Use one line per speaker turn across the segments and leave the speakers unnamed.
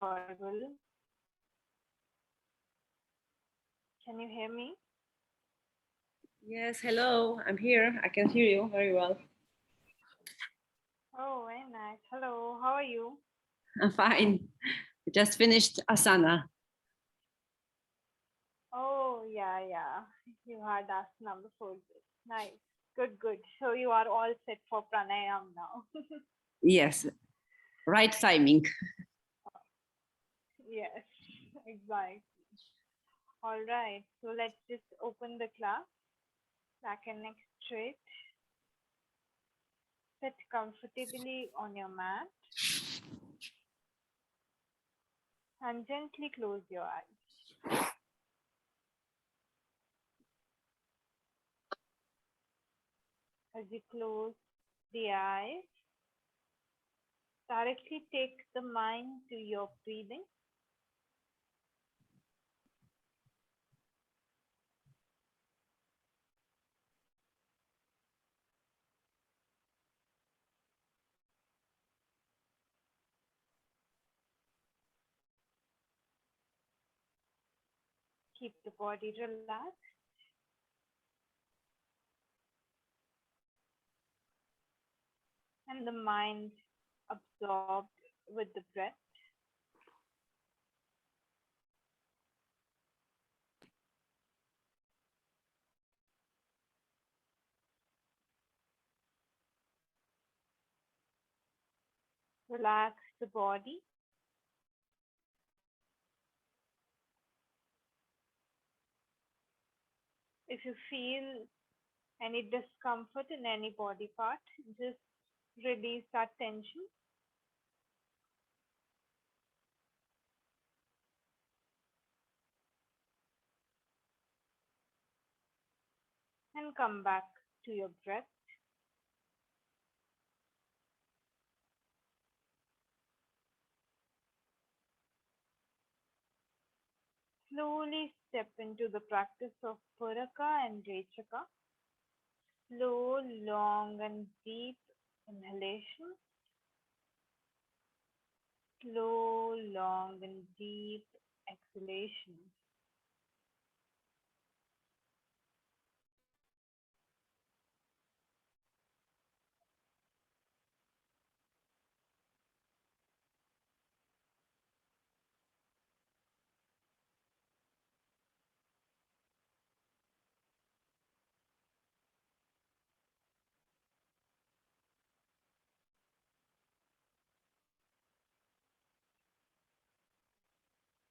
audible? Can you hear me?
Yes, hello, I'm here. I can hear you very well.
Oh, very nice. Hello, how are you?
I'm fine. I just finished asana.
Oh, yeah. You had asana before this. Nice. Good. So you are all set for pranayam now.
Yes, right timing.
Yes, exactly. All right. So let's just open the class. Back and neck straight. Sit comfortably on your mat and gently close your eyes. As you close the eyes, directly take the mind to your breathing. Keep the body relaxed. And the mind absorbed with the breath. Relax the body. If you feel any discomfort in any body part, just release that tension. And come back to your breath. Slowly step into the practice of Puraka and Rechaka. Slow, long, and deep inhalation. Slow, long, and deep exhalation.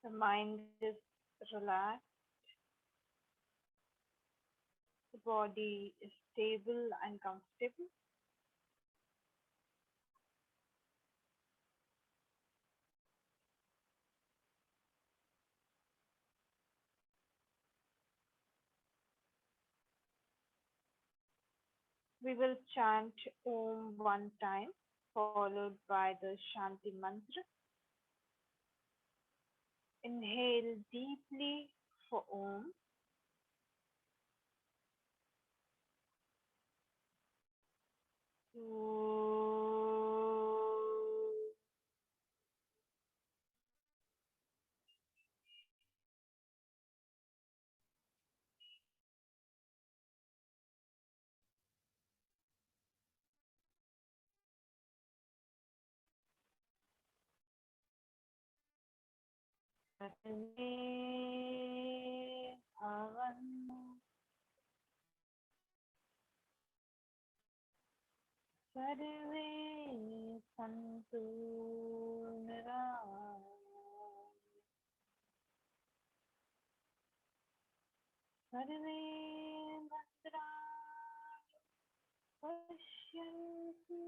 The mind is relaxed. The body is stable and comfortable. We will chant Om one time, followed by the Shanti mantra. Inhale deeply for Om. सर्वे सन्तु निरामयाः सर्वे भद्राणि पश्यन्तु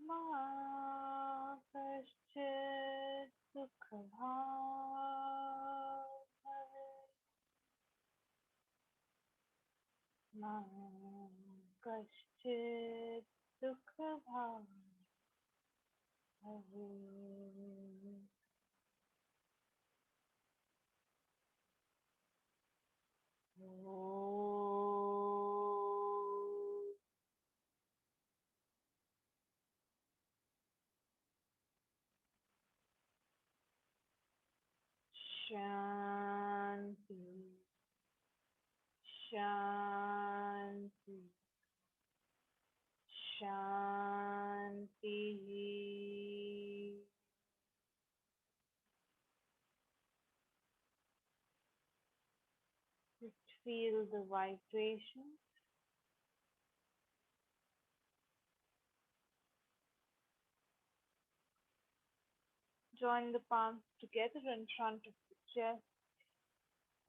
मा कश्चित् दुःखभाग् भवेत् मा कश्चित् दुःखभाग् भवेत् Shanti. Shanti. Shanti. Just feel the vibration. Join the palms together in front of the chest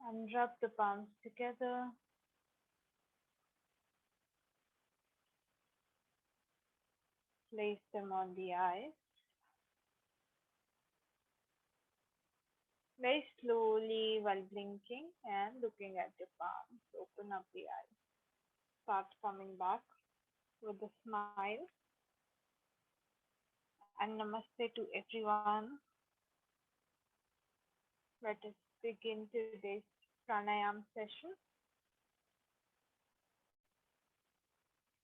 and rub the palms together. Place them on the eyes. Very slowly while blinking and looking at the palms. Open up the eyes. Start coming back with a smile. And namaste to everyone. Let us begin today's pranayam session.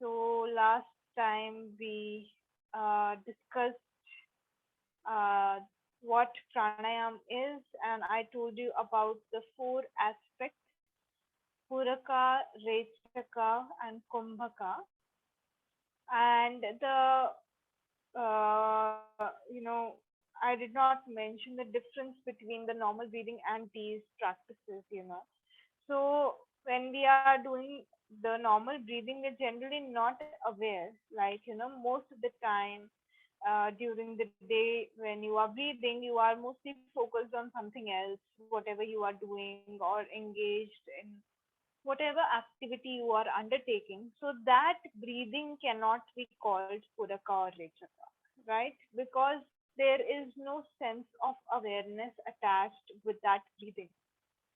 So last time we discussed uh, what pranayam is, and I told you about the four aspects: Puraka, Rechaka, and Kumbhaka. And I did not mention the difference between the normal breathing and these practices. So when we are doing the normal breathing, we're generally not aware. Like, most of the time during the day when you are breathing, you are mostly focused on something else, whatever you are doing or engaged in whatever activity you are undertaking. So that breathing cannot be called Puraka or Rechaka, right? Because there is no sense of awareness attached with that breathing.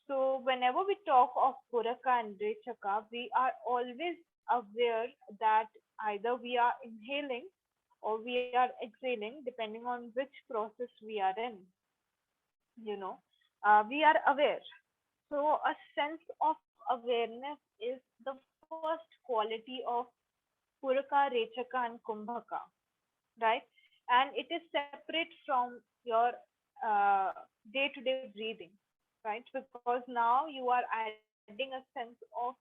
So whenever we talk of Puraka and Rechaka, we are always aware that either we are inhaling or we are exhaling, depending on which process we are in. You know, we are aware. So a sense of awareness is the first quality of Puraka, Rechaka, and Kumbhaka, right? And it is separate from your day-to-day breathing, right? Because now you are adding a sense of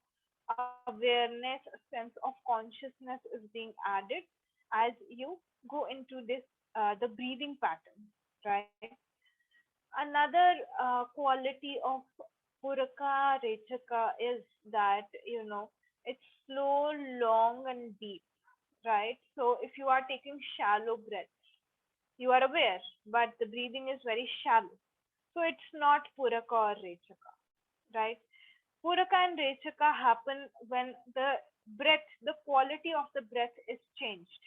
awareness, a sense of consciousness is being added as you go into the breathing pattern, right? Another quality of Puraka Rechaka is that it's slow, long, and deep, right? So if you are taking shallow breaths, you are aware, but the breathing is very shallow. So it's not Puraka or Rechaka, right? Puraka and Rechaka happen when the quality of the breath is changed,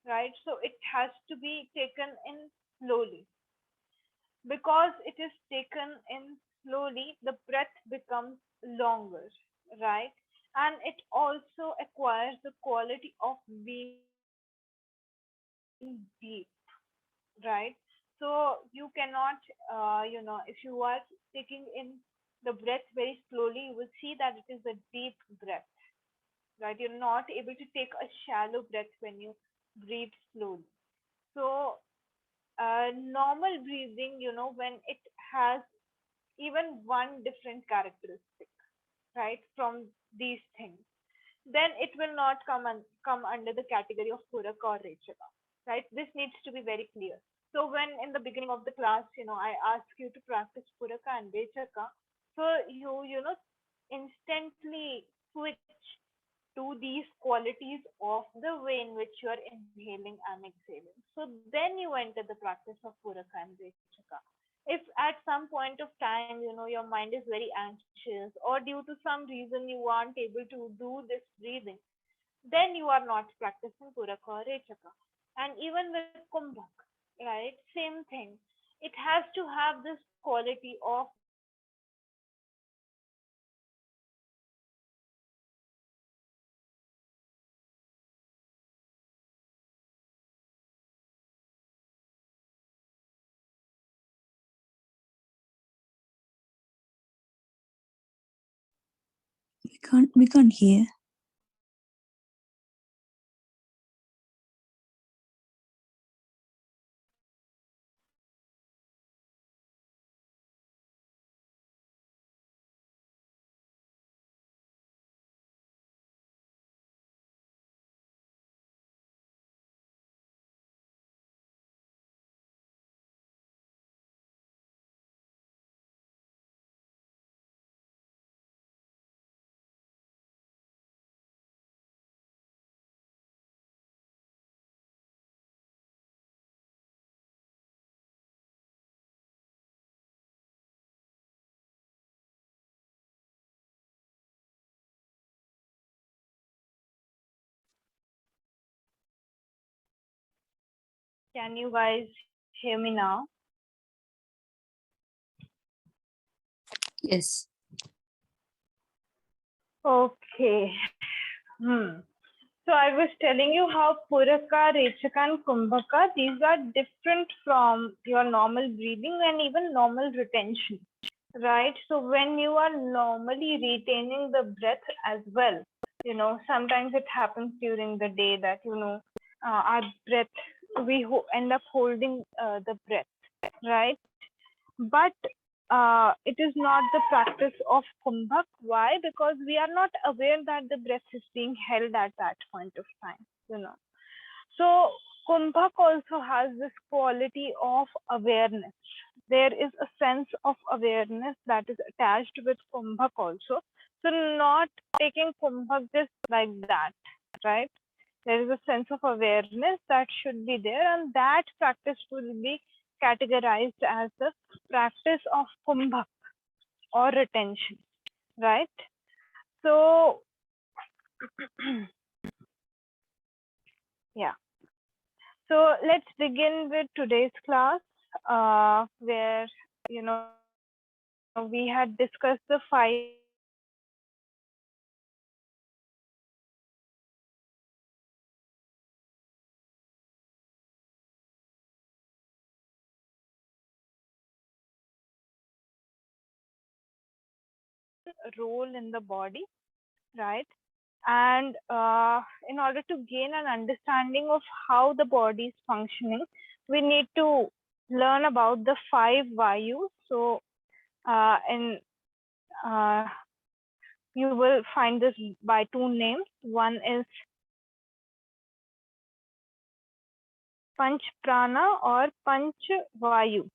right? So it has to be taken in slowly. Because it is taken in slowly, the breath becomes longer, right? And it also acquires the quality of being deep, right? So you cannot, if you are taking in the breath very slowly, you will see that it is a deep breath, right? You're not able to take a shallow breath when you breathe slowly. So normal breathing, when it has even one different characteristic, right, from these things, then it will not come under the category of Puraka or Rechaka, right? This needs to be very clear. So when in the beginning of the class, I ask you to practice Puraka and Rechaka, so you instantly switch to these qualities of the way in which you are inhaling and exhaling. So then you enter the practice of Puraka and Rechaka. If at some point of time, your mind is very anxious or due to some reason you aren't able to do this breathing, then you are not practicing Puraka or Rechaka. And even with Kumbhak, right? Same thing. It has to have this quality of being slow, long, and deep, right? So
We can't hear.
Can you guys hear me now?
Yes.
Okay. So I was telling you how Puraka, Rechaka, and Kumbhaka, these are different from your normal breathing and even normal retention, right? So when you are normally retaining the breath as well, sometimes it happens during the day that, our breath, we end up holding the breath, right? But it is not the practice of Kumbhak. Why? Because we are not aware that the breath is being held at that point of time. So Kumbhak also has this quality of awareness. There is a sense of awareness that is attached with Kumbhak also. So not taking Kumbhak just like that, right? There is a sense of awareness that should be there, and that practice will be categorized as the practice of Kumbhak or retention, right? So, yeah. So let's begin with today's class, where we had discussed the 5 role in the body, right? And in order to gain an understanding of how the body is functioning, we need to learn about the 5 Vayus. So, in you will find this by 2 names. One is Panch Prana or Panch Vayu.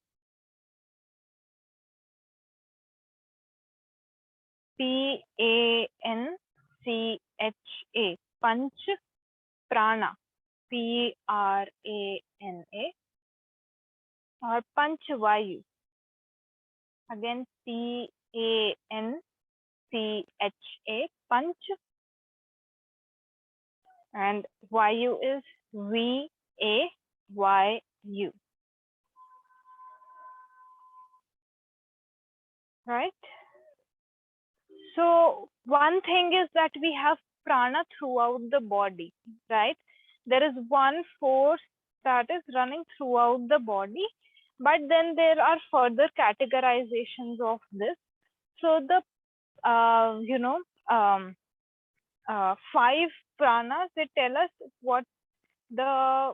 Pancha. Panch Prana. Prana. Or Panch Vayu. Again, Pancha. Panch. And Vayu is Vayu. Right? So one thing is that we have prana throughout the body, right? There is one force that is running throughout the body, but then there are further categorizations of this. So the uh, you know um, 5 pranas, they tell us what the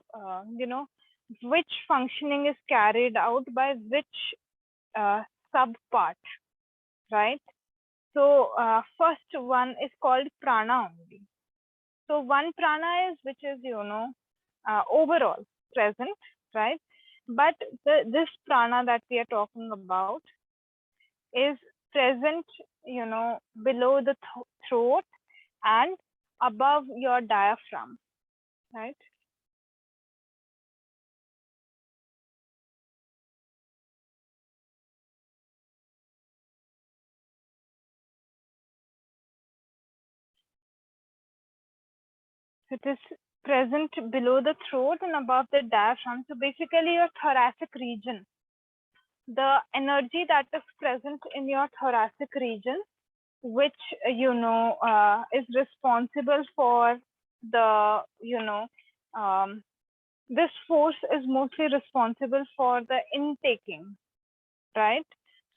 which functioning is carried out by which sub part, right? So first one is called prana only. So one prana is which is overall present, right? But this prana that we are talking about is present, below the throat and above your diaphragm, right? It is present below the throat and above the diaphragm. So basically your thoracic region, the energy that is present in your thoracic region, which is responsible for the this force is mostly responsible for the intaking, right?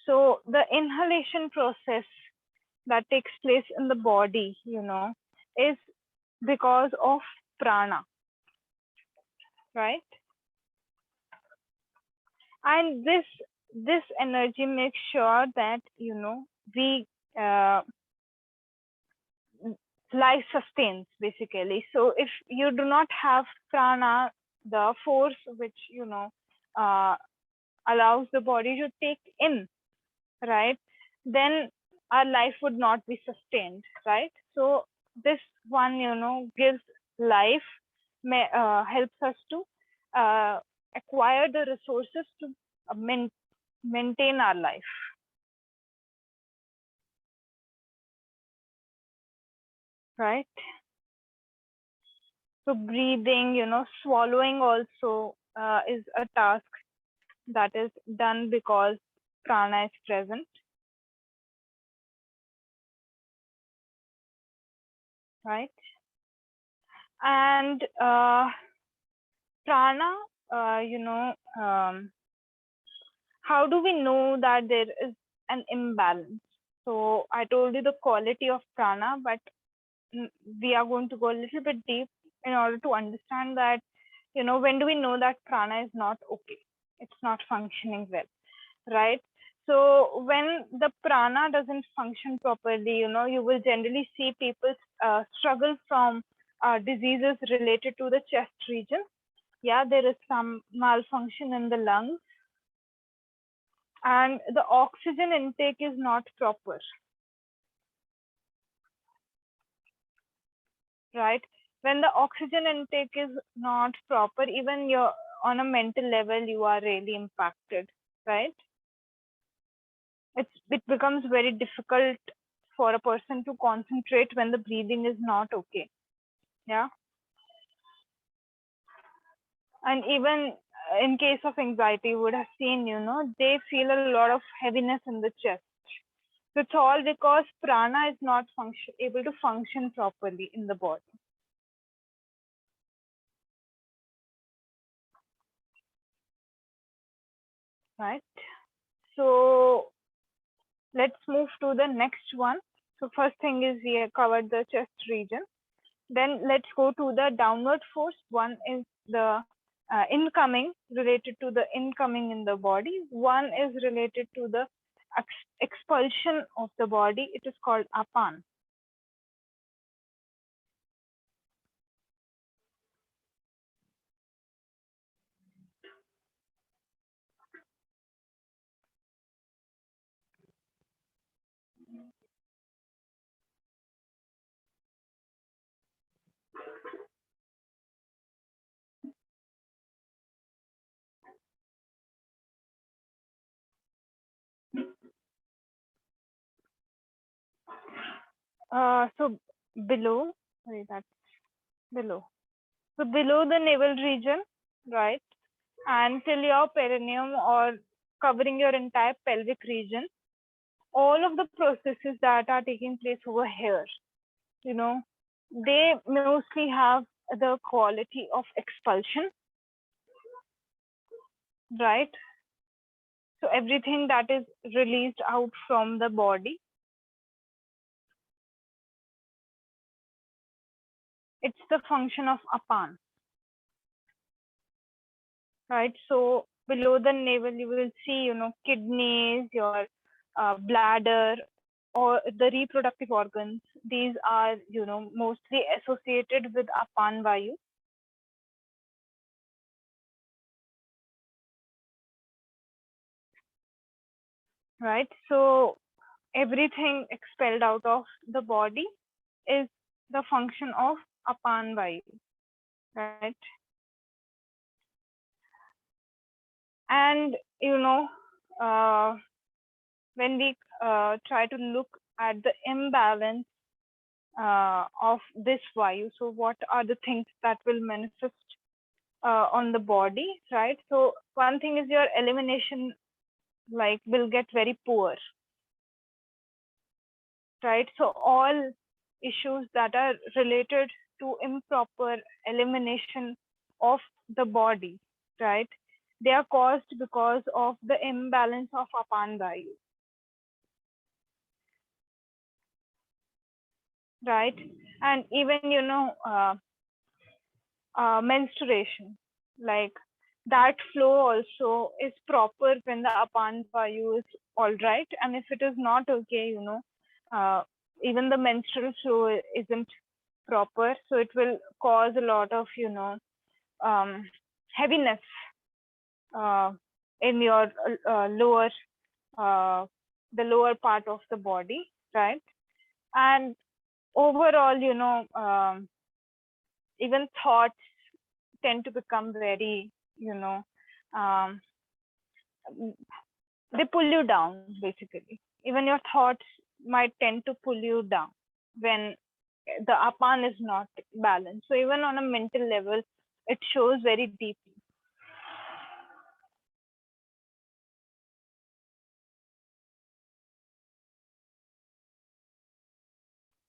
So the inhalation process that takes place in the body, is because of prana, right? And this energy makes sure that we life sustains, basically. So if you do not have prana, the force which uh, allows the body to take in, right, then our life would not be sustained, right? So this one gives life, helps us to acquire the resources to maintain our life, right? So breathing, swallowing also is a task that is done because prana is present, right? And prana, how do we know that there is an imbalance? So I told you the quality of prana, but we are going to go a little bit deep in order to understand that, when do we know that prana is not okay? It's not functioning well, right? So when the prana doesn't function properly, you will generally see people struggle from diseases related to the chest region. Yeah, there is some malfunction in the lungs, and the oxygen intake is not proper, right? When the oxygen intake is not proper, even you're on a mental level, you are really impacted, right? It becomes very difficult for a person to concentrate when the breathing is not okay. Yeah. And even in case of anxiety, you would have seen, they feel a lot of heaviness in the chest. So it's all because prana is not able to function properly in the body. Right. So let's move to the next one. So first thing is we have covered the chest region. Then let's go to the downward force. One is the incoming, related to the incoming in the body. One is related to the expulsion of the body. It is called apan. So below, sorry, that's below. So below the navel region, right, and till your perineum or covering your entire pelvic region, all of the processes that are taking place over here, they mostly have the quality of expulsion, right? So everything that is released out from the body, it's the function of apan, right? So below the navel, you will see, kidneys, your bladder, or the reproductive organs. These are, mostly associated with apan vayu. Right? So everything expelled out of the body is the function of apan vayu, right? And when we try to look at the imbalance of this vayu, so what are the things that will manifest on the body, right? So one thing is your elimination will get very poor, right? So all issues that are related to improper elimination of the body, right, they are caused because of the imbalance of apan vayu, right? And even menstruation, that flow also is proper when the apan vayu is all right, and if it is not okay, even the menstrual flow isn't proper, so it will cause a lot of heaviness in your lower the lower part of the body, right? And overall, even thoughts tend to become very, they pull you down, basically. Even your thoughts might tend to pull you down when the apan is not balanced. So even on a mental level, it shows very deeply.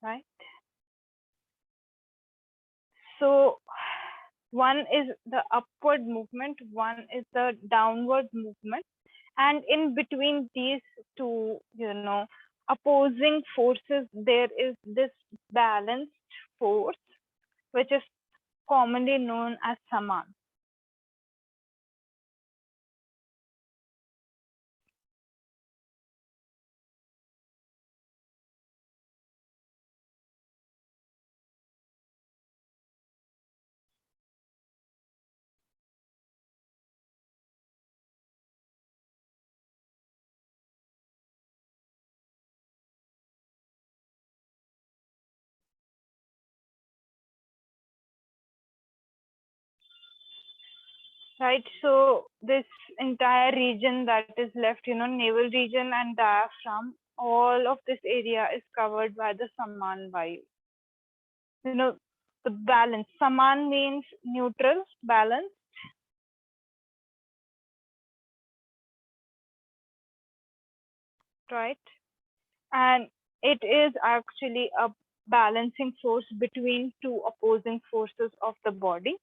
right? So one is the upward movement, one is the downward movement, and in between these two, opposing forces, there is this balanced force, which is commonly known as saman. Right, so this entire region that is left, navel region and diaphragm, all of this area is covered by the saman vayu. The balance. Saman means neutral, balance. Right, and it is actually a balancing force between two opposing forces of the body.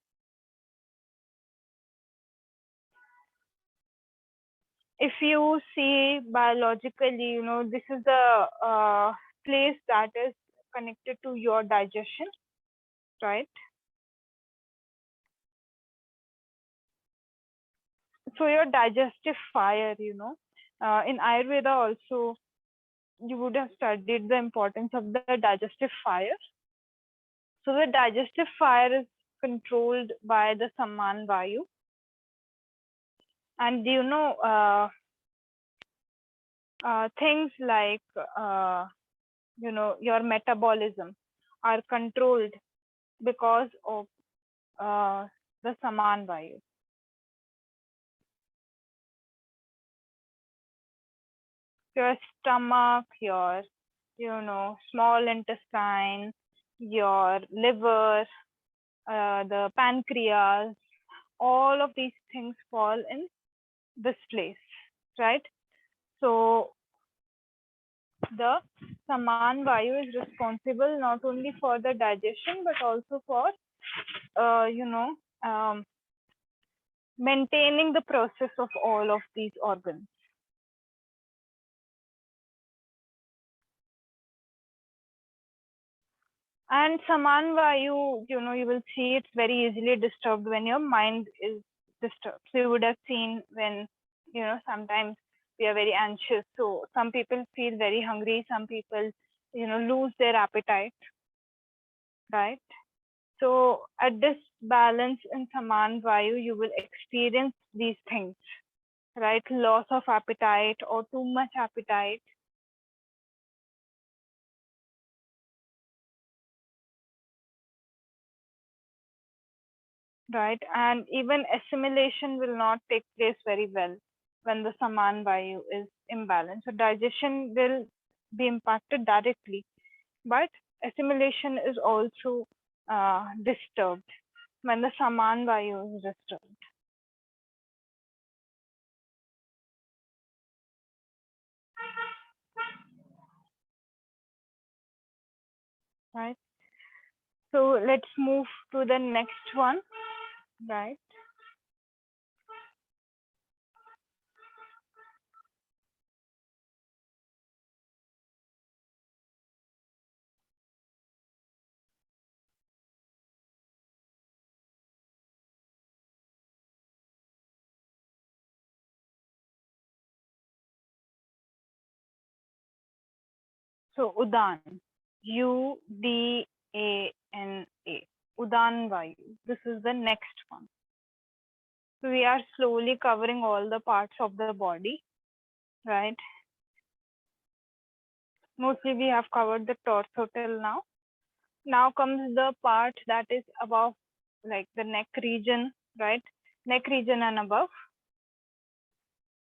If you see biologically, this is the place that is connected to your digestion, right? So your digestive fire, in Ayurveda also, you would have studied the importance of the digestive fire. So the digestive fire is controlled by the saman vayu. And things like, your metabolism are controlled because of the saman vayu. Your stomach, your, small intestine, your liver, the pancreas, all of these things fall in this place, right? So the saman vayu is responsible not only for the digestion but also for maintaining the process of all of these organs. And saman vayu, you will see it's very easily disturbed when your mind is disturbed. So you would have seen when, sometimes we are very anxious. So some people feel very hungry. Some people, lose their appetite, right? So at this balance in saman vayu, you will experience these things, right? Loss of appetite or too much appetite. Right, and even assimilation will not take place very well when the saman vayu is imbalanced. So digestion will be impacted directly, but assimilation is also disturbed when the saman vayu is disturbed. Right. So let's move to the next one. Right. So Udan, U-D-A-N-A, Udan vayu. This is the next one. So we are slowly covering all the parts of the body, right? Mostly we have covered the torso till now. Now comes the part that is above, like the neck region, right? Neck region and above,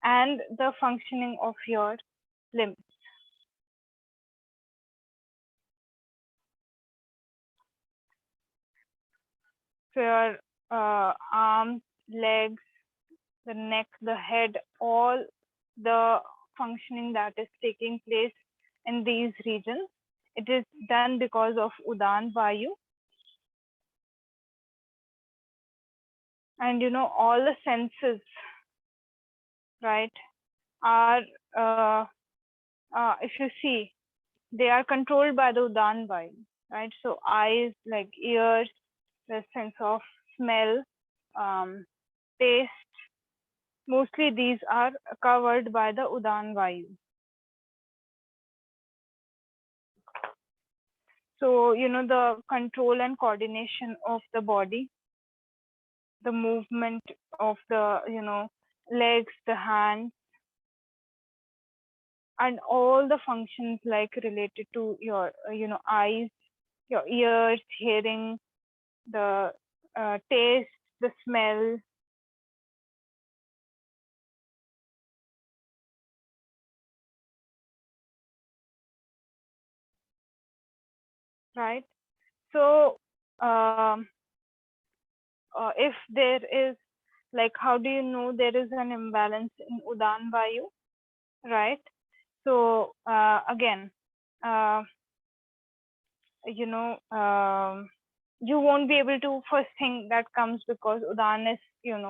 and the functioning of your limbs. So your arms, legs, the neck, the head, all the functioning that is taking place in these regions It is done because of Udan Vayu. And all the senses, right, are, if you see, they are controlled by the Udan Vayu, right? So eyes, like ears, the sense of smell, taste, mostly these are covered by the Udan Vayu. So, the control and coordination of the body, the movement of the, legs, the hands, and all the functions like related to your, eyes, your ears, hearing, the taste, the smell, right? So, if there is, like, how do you know there is an imbalance in Udan Vayu, right? So, again, you won't be able to, first thing that comes, because Udan is,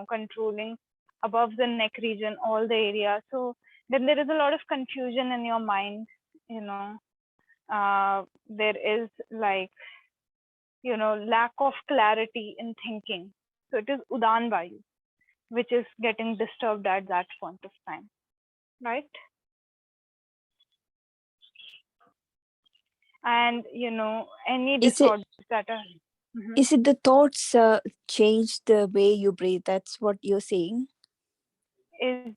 controlling above the neck region, all the area. So then there is a lot of confusion in your mind, there is like, lack of clarity in thinking. So it is Udan Vayu, which is getting disturbed at that point of time, right? And, any disorders that are...
Is it the thoughts change the way you breathe? That's what you're saying? Is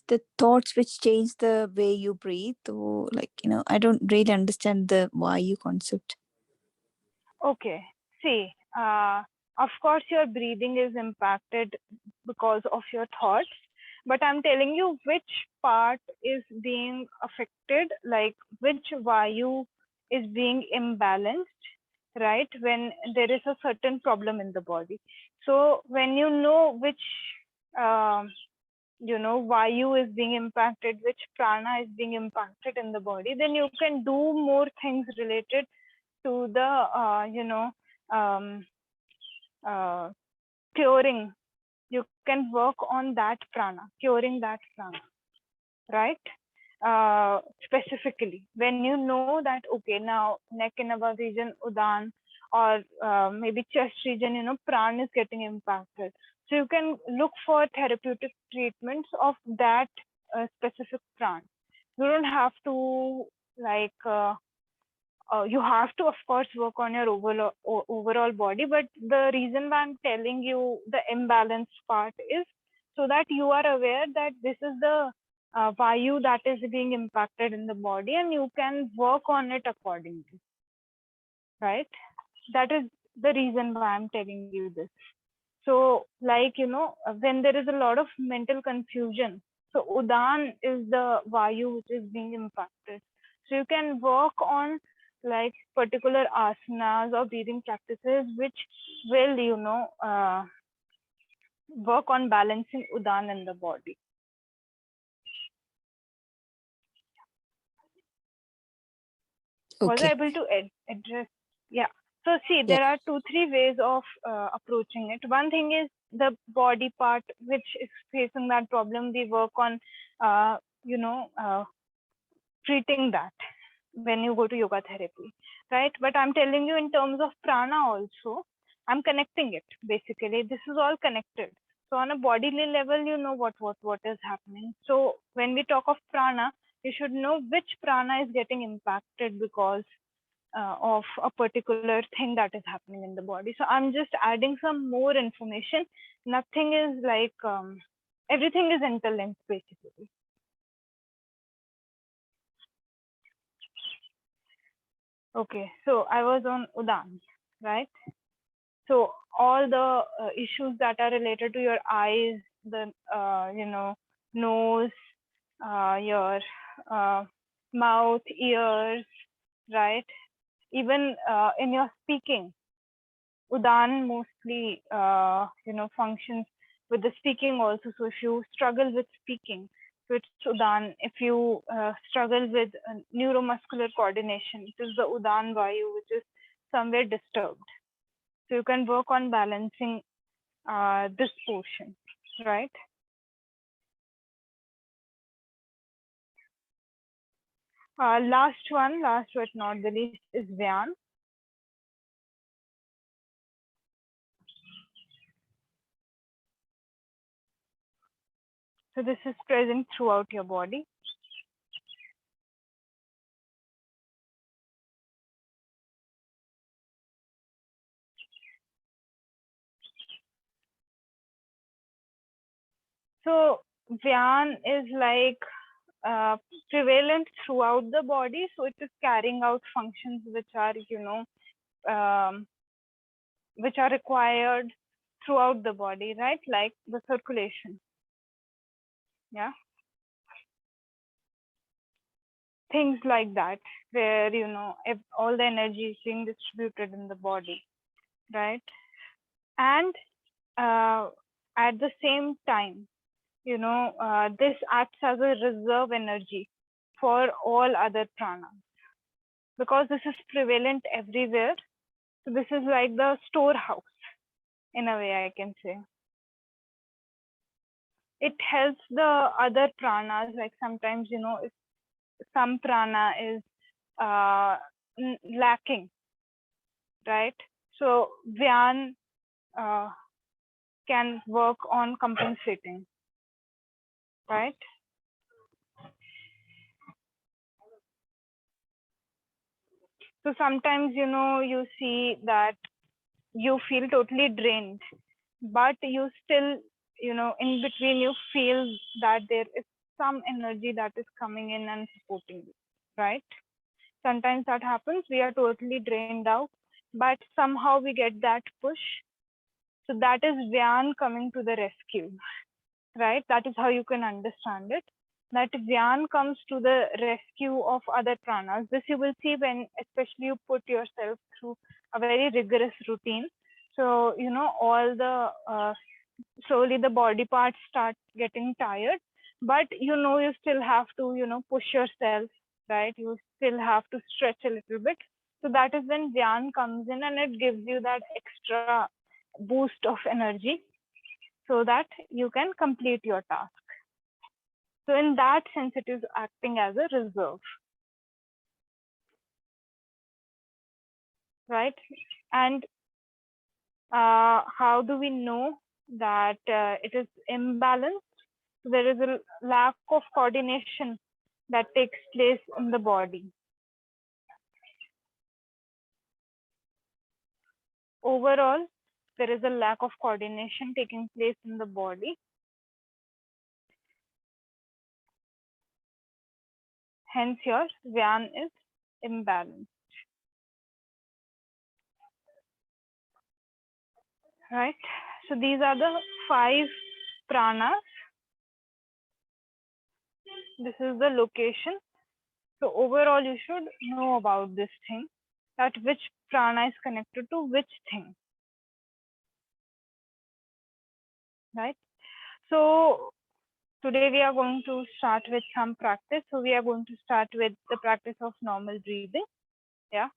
the thoughts which change the way you breathe? Or like, I don't really understand the Vayu concept.
Okay. See, of course, your breathing is impacted because of your thoughts, but I'm telling you which part is being affected, like which Vayu is being imbalanced, right? When there is a certain problem in the body. So when you know which, Vayu is being impacted, which prana is being impacted in the body, then you can do more things related to the, curing. You can work on that prana, curing that prana, right? Specifically, when you know that, okay, now neck and above region, Udan, or maybe chest region, prana is getting impacted. So you can look for therapeutic treatments of that specific prana. You don't have to, like, you have to, of course, work on your overall body. But the reason why I'm telling you the imbalance part is so that you are aware that this is the Vayu that is being impacted in the body, and you can work on it accordingly, right? That is the reason why I'm telling you this. So, like, when there is a lot of mental confusion, so Udan is the Vayu which is being impacted. So you can work on like particular asanas or breathing practices which will, work on balancing Udan in the body.
Okay.
Was I able to address? Yeah. So see, there are 2-3 ways of approaching it. One thing is the body part which is facing that problem. We work on, treating that when you go to yoga therapy, right? But I'm telling you in terms of prana also, I'm connecting it. Basically, this is all connected. So on a bodily level, you know what is happening. So when we talk of prana, you should know which prana is getting impacted because of a particular thing that is happening in the body. So I'm just adding some more information. Nothing is like, everything is interlinked basically. Okay, so I was on Udan, right? So all the issues that are related to your eyes, the nose, your mouth, ears, right? Even in your speaking, Udan mostly functions with the speaking also. So if you struggle with speaking, So it's Udan. If you struggle with neuromuscular coordination, it is the Udan Vayu, which is somewhere disturbed. So you can work on balancing this portion, right? Last but not the least, is Vyan. So this is present throughout your body. So Vyan is like prevalent throughout the body. So it is carrying out functions which are, which are required throughout the body, right? Like the circulation. Yeah. Things like that, where, if all the energy is being distributed in the body, right? And at the same time, this acts as a reserve energy for all other pranas, because this is prevalent everywhere. So this is like the storehouse, in a way, I can say. It helps the other pranas, like sometimes, if some prana is lacking, right? So Vyan can work on compensating, right? So sometimes, you see that you feel totally drained, but you still, in between you feel that there is some energy that is coming in and supporting you, right? Sometimes that happens, we are totally drained out, but somehow we get that push. So that is Vyan coming to the rescue, right? That is how you can understand it. That Vyan comes to the rescue of other pranas. This you will see when, especially, you put yourself through a very rigorous routine. So, all the slowly the body parts start getting tired, but you still have to, push yourself, right? You still have to stretch a little bit. So that is when Dhyan comes in, and it gives you that extra boost of energy so that you can complete your task. So in that sense, it is acting as a reserve, right? And how do we know that it is imbalanced? So there is a lack of coordination that takes place in the body. Overall, there is a lack of coordination taking place in the body. Hence, your Vyan is imbalanced. Right? So these are the 5 pranas. This is the location. So overall, you should know about this thing, that which prana is connected to which thing. Right? So today we are going to start with some practice. So we are going to start with the practice of normal breathing. Yeah.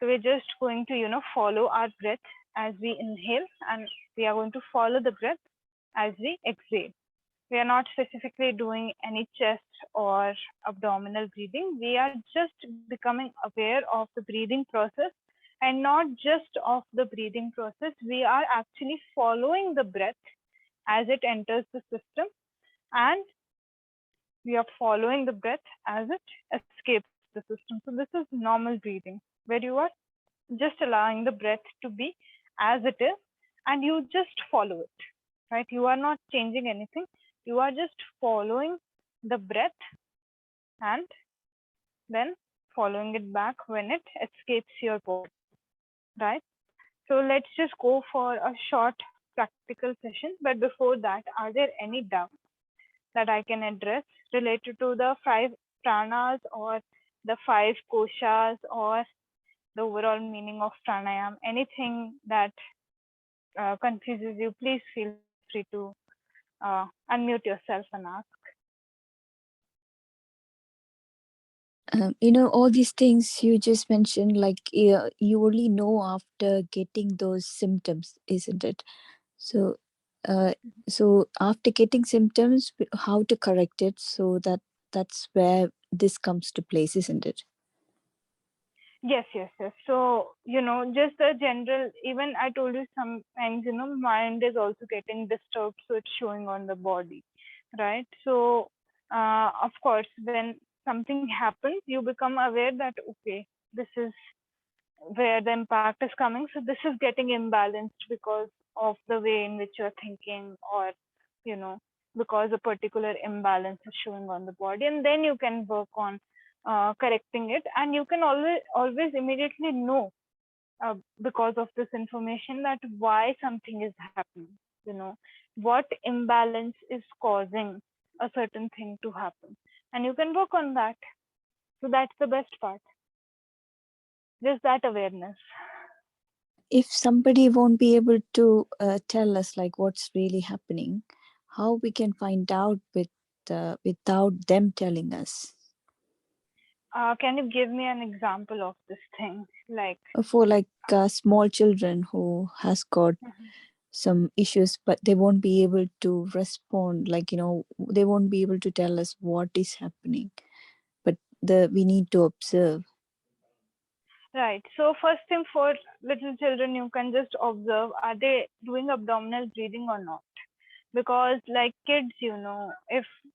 So we're just going to, follow our breath as we inhale, and we are going to follow the breath as we exhale. We are not specifically doing any chest or abdominal breathing. We are just becoming aware of the breathing process, and not just of the breathing process. We are actually following the breath as it enters the system, and we are following the breath as it escapes the system. So this is normal breathing, where you are just allowing the breath to be as it is, and you just follow it, right? You are not changing anything. You are just following the breath and then following it back when it escapes your body, right? So let's just go for a short practical session. But before that, are there any doubts that I can address related to the 5 pranas or the 5 koshas or the overall meaning of pranayam? Anything that confuses you, please feel free to unmute yourself and ask.
All these things you just mentioned, like you only know after getting those symptoms, isn't it? So, uh, so after getting symptoms, how to correct it? So that's where this comes to place, isn't it?
Yes, yes, yes. So, just the general, even I told you sometimes, mind is also getting disturbed, so it's showing on the body, right? So, of course, when something happens, you become aware that, okay, this is where the impact is coming. So, this is getting imbalanced because of the way in which you're thinking, or, you know, because a particular imbalance is showing on the body. And then you can work on correcting it, and you can always immediately know, because of this information, that why something is happening, you know what imbalance is causing a certain thing to happen, and you can work on that. So that's the best part, just that awareness.
If somebody won't be able to tell us like what's really happening, how we can find out without them telling us?
Can you give me an example of this thing, like?
For like small children who has got
Mhm.
some issues, but they won't be able to respond, like they won't be able to tell us what is happening, but we need to observe.
Right. So first thing, for little children, you can just observe, are they doing abdominal breathing or not? Because like kids,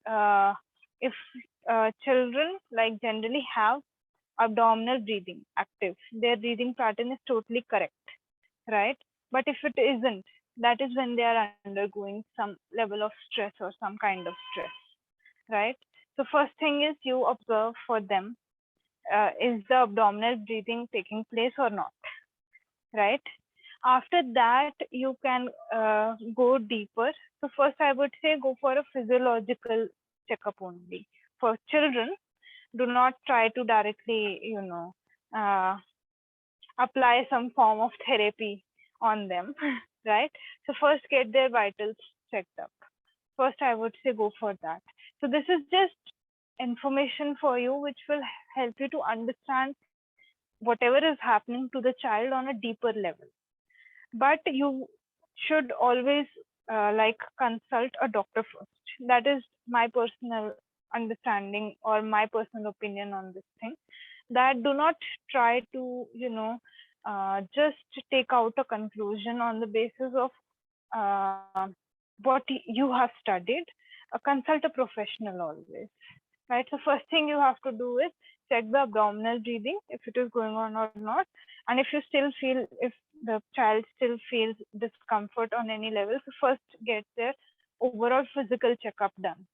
uh, if children like generally have abdominal breathing active, their breathing pattern is totally correct, right? But if it isn't, that is when they are undergoing some level of stress or some kind of stress, right? So first thing is, you observe for them, is the abdominal breathing taking place or not, right? After that, you can go deeper. So first, I would say, go for a physiological checkup only. For children, do not try to directly, uh, apply some form of therapy on them, right? So first, get their vitals checked up. First, I would say, go for that. So this is just information for you, which will help you to understand whatever is happening to the child on a deeper level. But you should always, like, consult a doctor first. That is my personal understanding or my personal opinion on this thing. That do not try to, just take out a conclusion on the basis of uh, what you have studied. Consult a professional always, right? So first thing you have to do is check the abdominal breathing, if it is going on or not. And if you still feel, if the child still feels discomfort on any level, so first get their overall physical checkup done,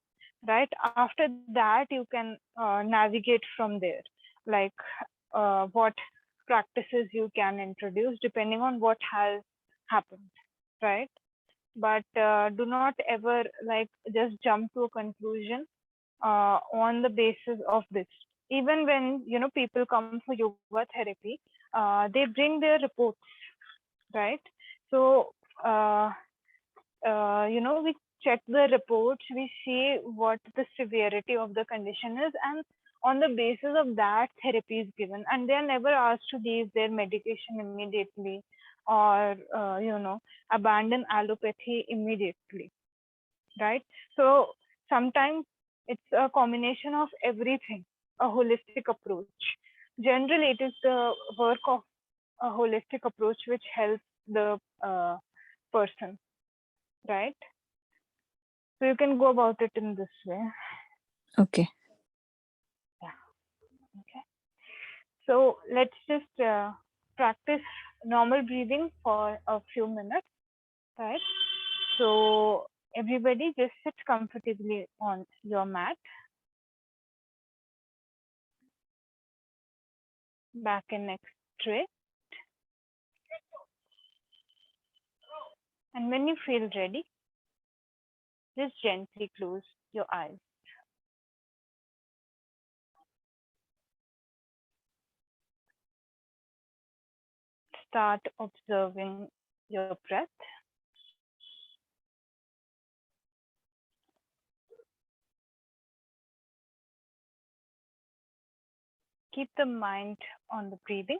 right? After that, you can navigate from there, like what practices you can introduce depending on what has happened, right? But do not ever, like, just jump to a conclusion on the basis of this. Even when people come for yoga therapy, they bring their reports, right? So we check the reports, we see what the severity of the condition is, and on the basis of that, therapy is given, and they are never asked to leave their medication immediately, or abandon allopathy immediately, right? So sometimes it's a combination of everything, a holistic approach. Generally, it is the work of a holistic approach which helps the person, right? So you can go about it in this way.
Okay.
Yeah. Okay. So let's just practice normal breathing for a few minutes, right? So everybody just sit comfortably on your mat, back and neck straight. And when you feel ready, just gently close your eyes. Start observing your breath. keep the mind on the breathing.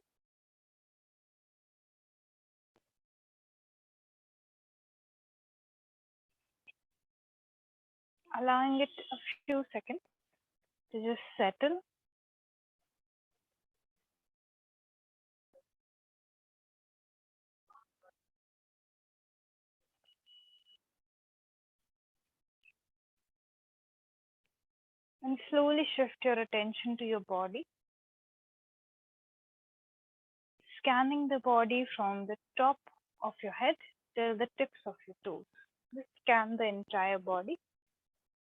Allowing it a few seconds to just settle. And slowly shift your attention to your body, scanning the body from the top of your head till the tips of your toes. Just scan the entire body,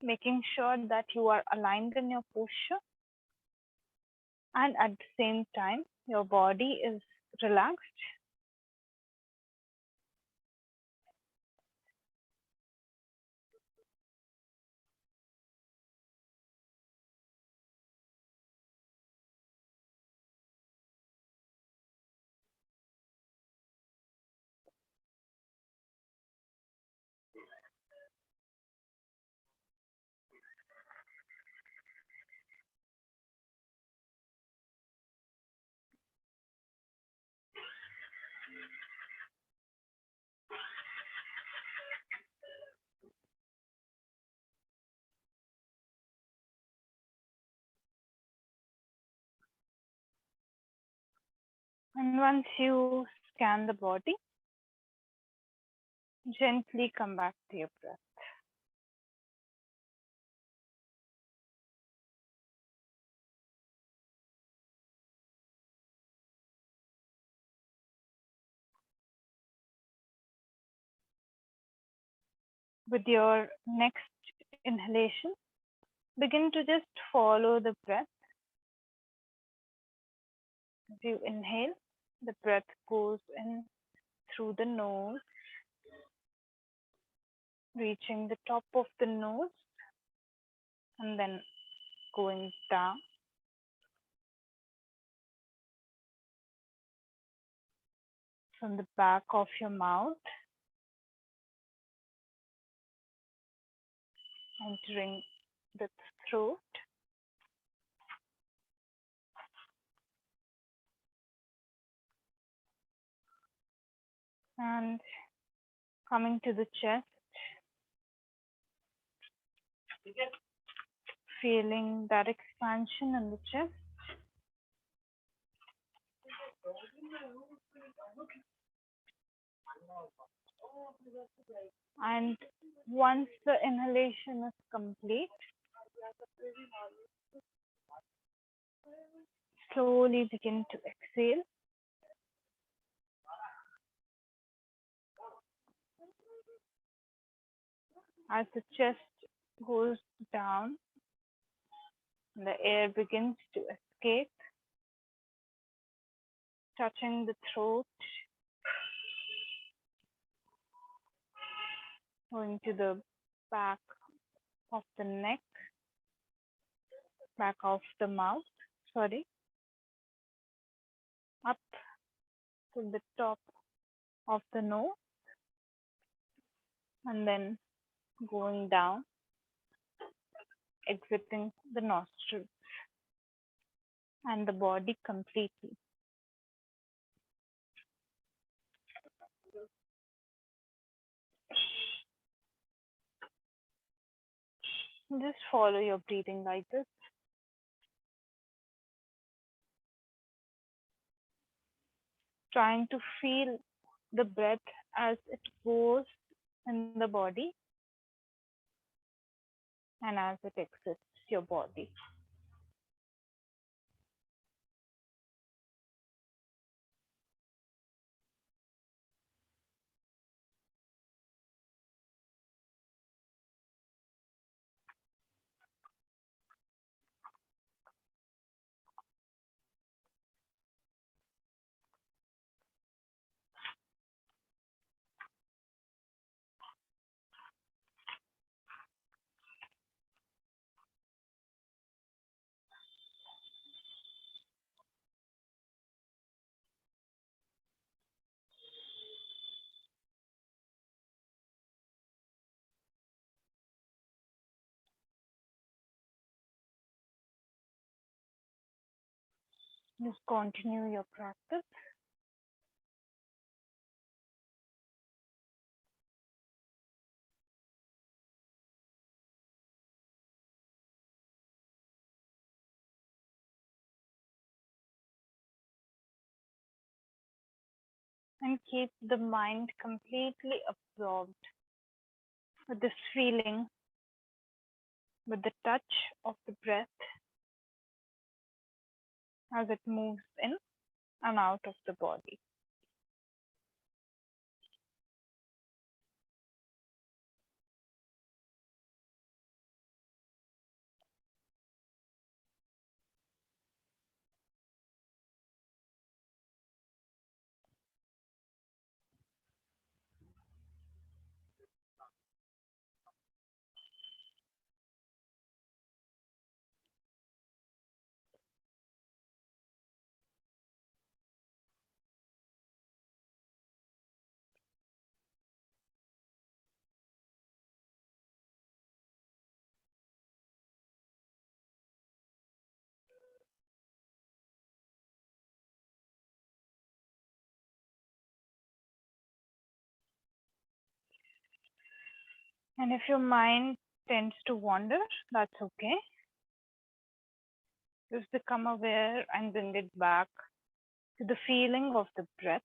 making sure that you are aligned in your posture and at the same time your body is relaxed. And once you scan the body, gently come back to your breath. With your next inhalation, begin to just follow the breath. As you inhale, the breath goes in through the nose, reaching the top of the nose and then going down. From the back of your mouth, entering the throat. And coming to the chest, feeling that expansion in the chest. And once the inhalation is complete, slowly begin to exhale. As the chest goes down, the air begins to escape, touching the throat, going to the back of the neck, back of the mouth, up to the top of the nose, and then going down, exiting the nostrils and the body completely. Just follow your breathing like this. Trying to feel the breath as it goes in the body and as it exits your body. Just continue your practice. And keep the mind completely absorbed with this feeling, with the touch of the breath as it moves in and out of the body. And if your mind tends to wander, that's okay. Just become aware and bring it back to the feeling of the breath.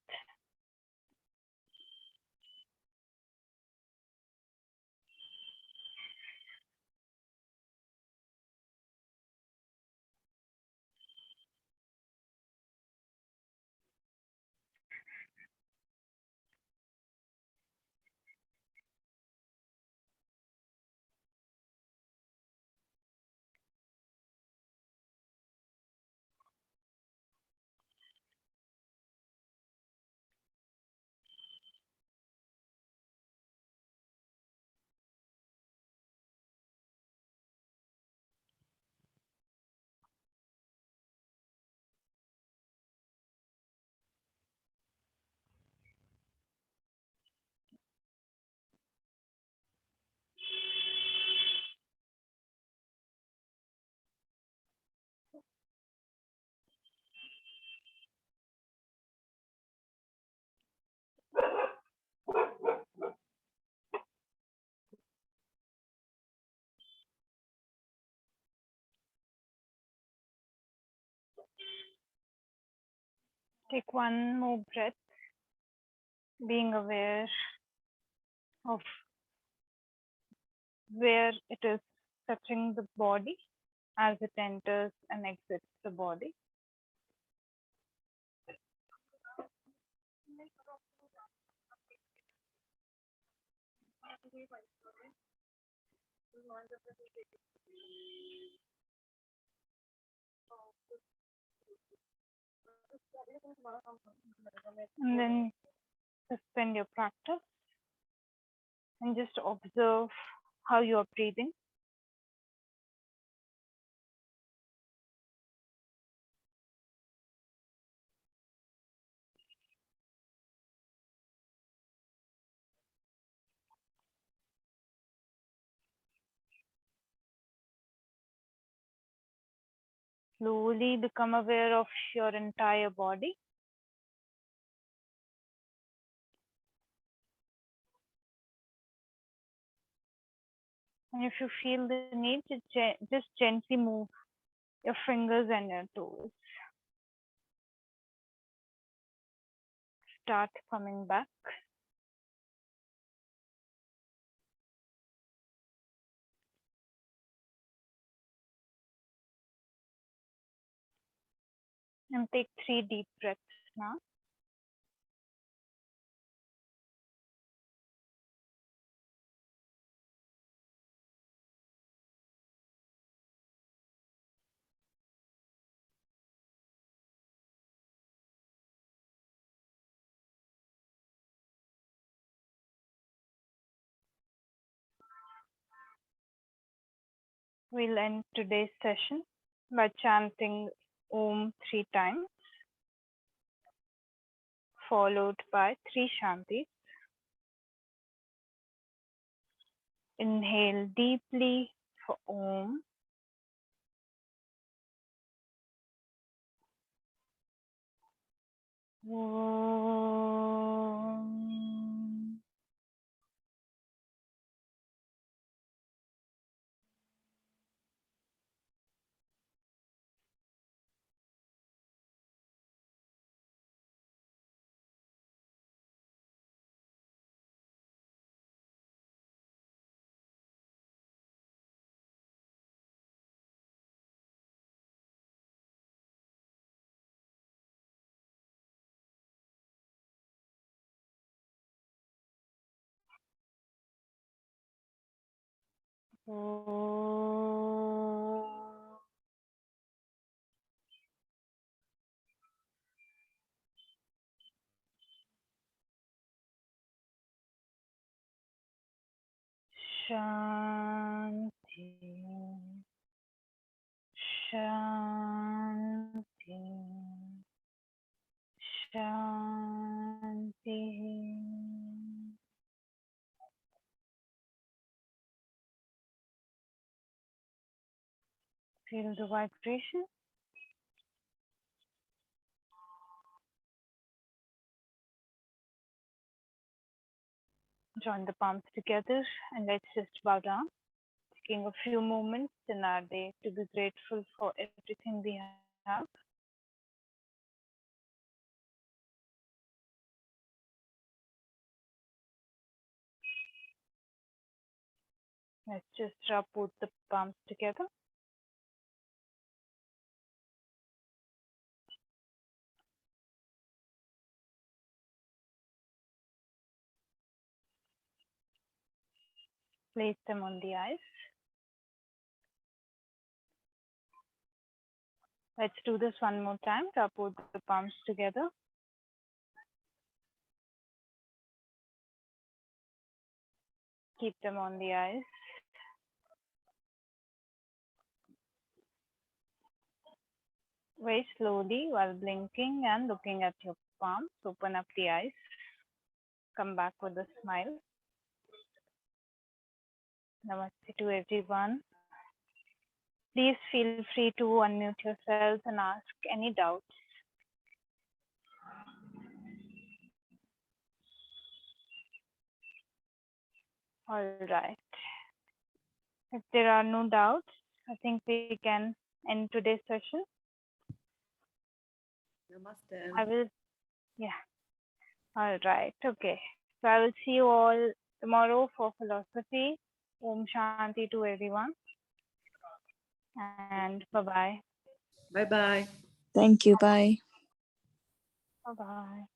Take one more breath, being aware of where it is touching the body as it enters and exits the body. And then suspend your practice and just observe how you are breathing. Slowly become aware of your entire body. And if you feel the need, just gently move your fingers and your toes. Start coming back. And take 3 deep breaths now. We'll end today's session by chanting Om 3 times, followed by 3 Shantis. Inhale deeply for Om. Om. Om. Shanti. Shanti. Shanti. Feel the vibration. Join the palms together and let's just bow down, taking a few moments in our day to be grateful for everything we have. Let's just rub both the palms together. Place them on the eyes. Let's do this one more time. Rub both the palms together. Keep them on the eyes. Very slowly, while blinking and looking at your palms, open up the eyes. Come back with a smile. Namaste to everyone. Please feel free to unmute yourselves and ask any doubts. All right. If there are no doubts, I think we can end today's session.
Namaste.
I will, yeah. All right. Okay. So I will see you all tomorrow for philosophy. Om Shanti to everyone. And bye-bye.
Bye-bye.
Thank you. Bye.
Bye-bye.